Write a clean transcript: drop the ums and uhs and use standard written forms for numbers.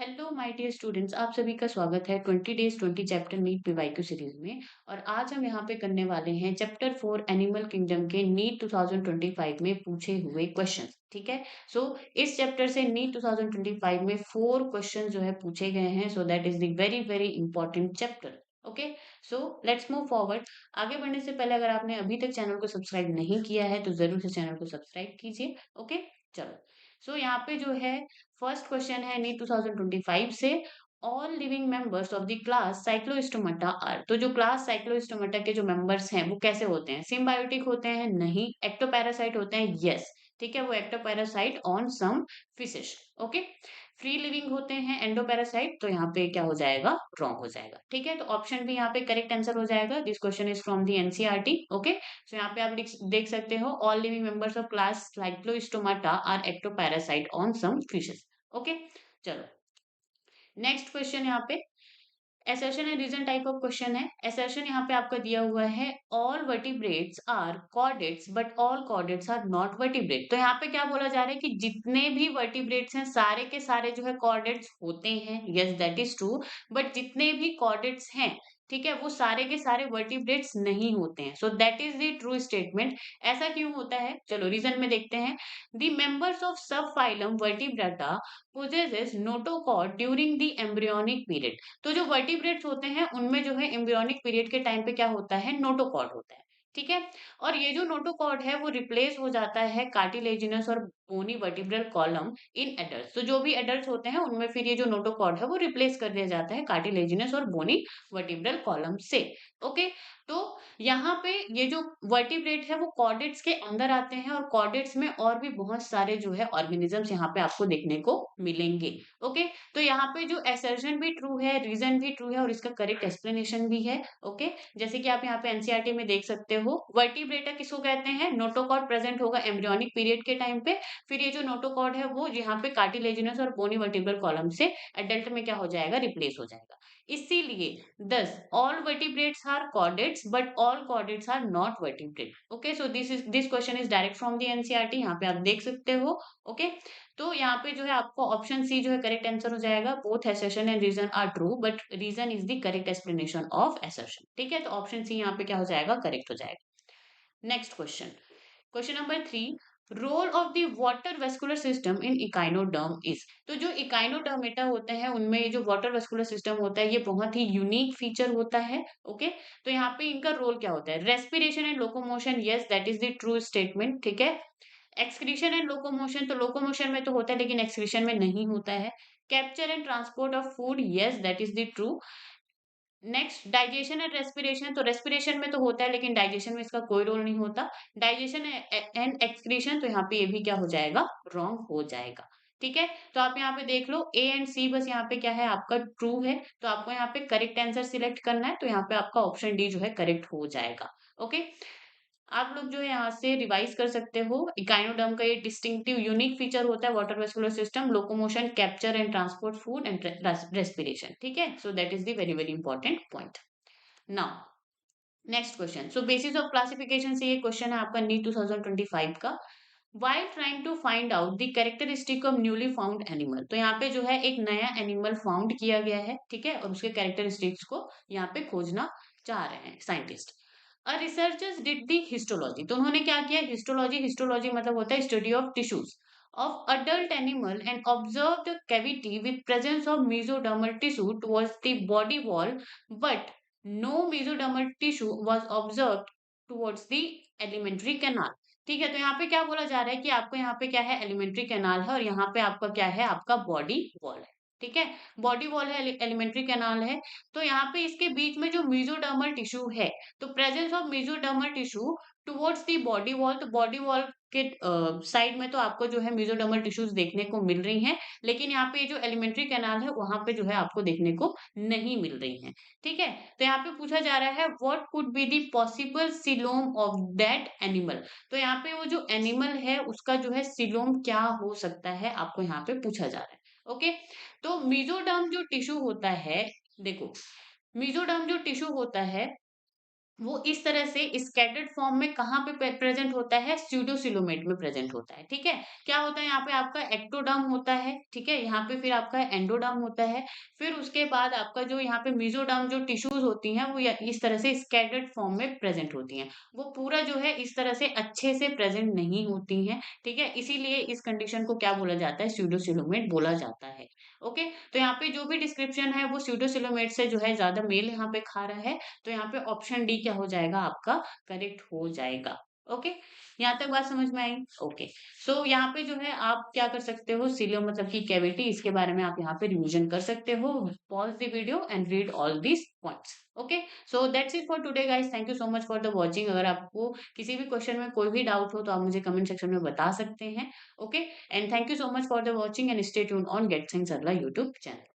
Hello my dear students, आप सभी का स्वागत है 20 days 20 chapter NEET PYQ series में। और आज हम यहाँ पे करने वाले हैं चैप्टर 4 एनिमल किंगडम के नीट 2025 में पूछे हुए क्वेश्चंस। ठीक है। सो इस चैप्टर से नीट 2025 में 4 क्वेश्चन जो है पूछे गए हैं। So that is the very very important chapter. Okay. So let's move forward. आगे बढ़ने से पहले अगर आपने अभी तक चैनल को सब्सक्राइब नहीं किया है तो जरूर से चैनल को सब्सक्राइब कीजिए। ओके। चलो। सो यहाँ पे जो है फर्स्ट क्वेश्चन है नीट 2025 से। All living members of the class cyclostomata are. तो जो क्लास साइक्लोस्टोमाटा के जो मेंबर्स हैं वो कैसे होते हैं? सिम्बायोटिक होते हैं? नहीं। एक्टोपैरासाइट होते हैं? यस। ठीक है, वो ectoparasite on some fishes. Okay. Free living होते हैं एंडोपैरासाइट, तो यहाँ पे क्या हो जाएगा? रॉन्ग हो जाएगा। ठीक है, तो ऑप्शन भी यहाँ पे करेक्ट आंसर हो जाएगा। This question is from the NCERT. Okay. So यहाँ पे आप देख सकते हो, all living members of class cyclostomata are ectoparasite on some fishes. Okay. चलो, नेक्स्ट क्वेश्चन यहाँ पे assertion and reason type of question है। एसर्शन यहाँ पे आपका दिया हुआ है, all vertebrates are chordates but all chordates are not vertebrate. तो यहाँ पे क्या बोला जा रहा है कि जितने भी वर्टिब्रेट्स हैं सारे के सारे जो है कॉर्डेट्स होते हैं। Yes, that is true. But जितने भी कॉर्डेट्स हैं, ठीक है, वो सारे के सारे वर्टिब्रेट्स नहीं होते हैं। So that is the true statement. ऐसा क्यों होता है? चलो रीजन में देखते हैं। द मेंबर्स ऑफ सब phylum vertebrata possesses notochord during the embryonic period। तो जो वर्टिब्रेट्स होते हैं उनमें जो है एम्ब्रियोनिक पीरियड के टाइम पे क्या होता है? नोटोकॉर्ड होता है। ठीक है। और ये जो नोटोकॉर्ड है वो रिप्लेस हो जाता है कार्टिलेजिनस और बोनी वर्टिब्रल कॉलम इन एडल्ट। तो जो भी एडल्ट होते हैं उनमें फिर ये जो नोटोकॉर्ड है वो रिप्लेस कर दिया जाता है कार्टिलेजिनस और बोनी वर्टिब्रल कॉलम से। ओके। तो यहाँ पे ये जो वर्टिब्रेट है वो कॉर्डेट्स के अंदर आते हैं, और कॉर्डेट्स में और भी बहुत सारे जो है ऑर्गेनिजम्स यहाँ पे आपको देखने को मिलेंगे। ओके। तो यहाँ पे जो असर्शन भी ट्रू है, रीजन भी ट्रू है, और इसका करेक्ट एक्सप्लेनेशन भी है। ओके। जैसे कि आप यहाँ पे एनसीईआरटी में देख सकते हो, वर्टिब्रेटा किसको कहते हैं? नोटोकॉर्ड प्रेजेंट होगा एम्ब्रियोनिक पीरियड के टाइम पे। फिर ये जो नोटोकॉर्ड है वो यहाँ पे कार्टिलेजिनस और बोनी वर्टिब्रल कॉलम से एडल्ट में क्या हो जाएगा? रिप्लेस हो जाएगा। इसीलिए thus all vertebrates are chordates but all chordates are not vertebrate. Okay, so this question is direct from the NCERT, यहाँ पे आप देख सकते हो। ओके। तो यहाँ पे जो है आपको ऑप्शन सी जो है करेक्ट आंसर हो जाएगा। Both assertion and reason are true but reason is the correct explanation of assertion। ठीक है, तो ऑप्शन सी यहाँ पे क्या हो जाएगा? करेक्ट हो जाएगा। Next question, question number 3। Role of the water vascular system in echinoderm is. तो जो इकाइनोडर्मेटा होते हैं उनमें ये जो वाटर वेस्कुलर सिस्टम होता है ये बहुत ही यूनिक फीचर होता है। ओके। तो यहाँ पे इनका रोल क्या होता है? Respiration and locomotion, yes that is the true statement. ठीक है। एक्सक्रीशन एंड लोकोमोशन, तो लोकोमोशन में तो होता है लेकिन एक्सक्रीशन में नहीं होता है। Capture and transport of food, yes that is the true. Next digestion and respiration, तो रेस्पिरेशन में तो होता है लेकिन डाइजेशन में इसका कोई रोल नहीं होता। डाइजेशन एंड एक्सक्रीशन, तो यहाँ पे ये भी क्या हो जाएगा? रॉन्ग हो जाएगा। ठीक है। तो आप यहाँ पे देख लो ए एंड सी, बस यहाँ पे क्या है? आपका ट्रू है, तो आपको यहाँ पे करेक्ट आंसर सिलेक्ट करना है। तो यहाँ पे आपका ऑप्शन डी जो है करेक्ट हो जाएगा। ओके। आप लोग जो है यहाँ से रिवाइज कर सकते हो। इकाइनोडर्म का ये डिस्टिंक्टिव यूनिक फीचर होता है water vascular system, locomotion, capture and transport food and respiration. ठीक है, so that is the very very important point. Now next question. So basis of classification से ये क्वेश्चन है आपका नीट 2025 का। While trying to find out the characteristic of newly found animal, तो यहाँ पे जो है एक नया एनिमल फाउंड किया गया है। ठीक है, और उसके कैरेक्टरिस्टिक्स को यहाँ पे खोजना चाह रहे हैं scientist. A researchers did the histology, तो उन्होंने क्या किया? हिस्टोलॉजी, हिस्टोलॉजी मतलब होता है study of tissues of adult animal and observed the cavity with presence of mesodermal tissue towards the body wall, but no mesodermal tissue was observed towards the alimentary canal। ठीक है, तो यहाँ पे क्या बोला जा रहा है कि आपको यहाँ पे क्या है? एलिमेंट्री कैनाल है, और यहाँ पे आपका क्या है? आपका बॉडी वॉल है। ठीक है, बॉडी वॉल है, एलिमेंट्री कैनाल है। तो यहाँ पे इसके बीच में जो मेसोडर्मल टिश्यू है, तो presence of mesodermal tissue towards the body wall, तो बॉडी वॉल के साइड में तो आपको जो है मेसोडर्मल टिश्यूज देखने को मिल रही हैं, लेकिन यहाँ पे जो एलिमेंट्री कैनाल है वहां पे जो है आपको देखने को नहीं मिल रही हैं। ठीक है, तो यहाँ पे पूछा जा रहा है what could be the possible coelom of that animal. तो यहाँ पे वो जो एनिमल है उसका जो है सिलोम क्या हो सकता है, आपको यहाँ पे पूछा जा रहा है। ओके। तो मेसोडर्म जो टिश्यू होता है, देखो मेसोडर्म जो टिश्यू होता है वो इस तरह से स्कैटर्ड फॉर्म में कहाँ पे प्रेजेंट होता है, स्यूडोसिलोमेट में प्रेजेंट होता है, ठीक है। क्या होता है यहाँ पे आपका एक्टोडर्म होता है, ठीक है, यहाँ पे फिर आपका एंडोडर्म होता है, फिर उसके बाद आपका जो यहाँ पे मेसोडर्म जो टिश्यूज होती हैं वो इस तरह से स्कैटर्ड फॉर्म में प्रेजेंट होती हैं। वो पूरा जो है इस तरह से अच्छे से प्रेजेंट नहीं होती हैं, ठीक है, इसीलिए इस कंडीशन को क्या बोला जाता है, स्यूडोसिलोमेट बोला जाता है। ओके, तो यहाँ पे जो भी डिस्क्रिप्शन है वो स्यूडोसिलोमेट से जो है ज्यादा मेल यहाँ पे खा रहा है, तो यहाँ पे ऑप्शन डी क्या हो जाएगा, आपका करेक्ट हो जाएगा। ओके, यहाँ तक बात समझ में आई। ओके, सो यहाँ पे जो है आप क्या कर सकते हो, सीलियो मतलब की कैविटी, इसके बारे में आप यहाँ पे रिवीजन कर सकते हो। Pause the video and read all these points. Okay, so that's it for today guys, thank you so much for the watching. अगर आपको किसी भी क्वेश्चन में कोई भी डाउट हो तो आप मुझे कमेंट सेक्शन में बता सकते हैं। Okay, and thank you so much for the watching and stay tune on get things अगला यूट्यूब चैनल।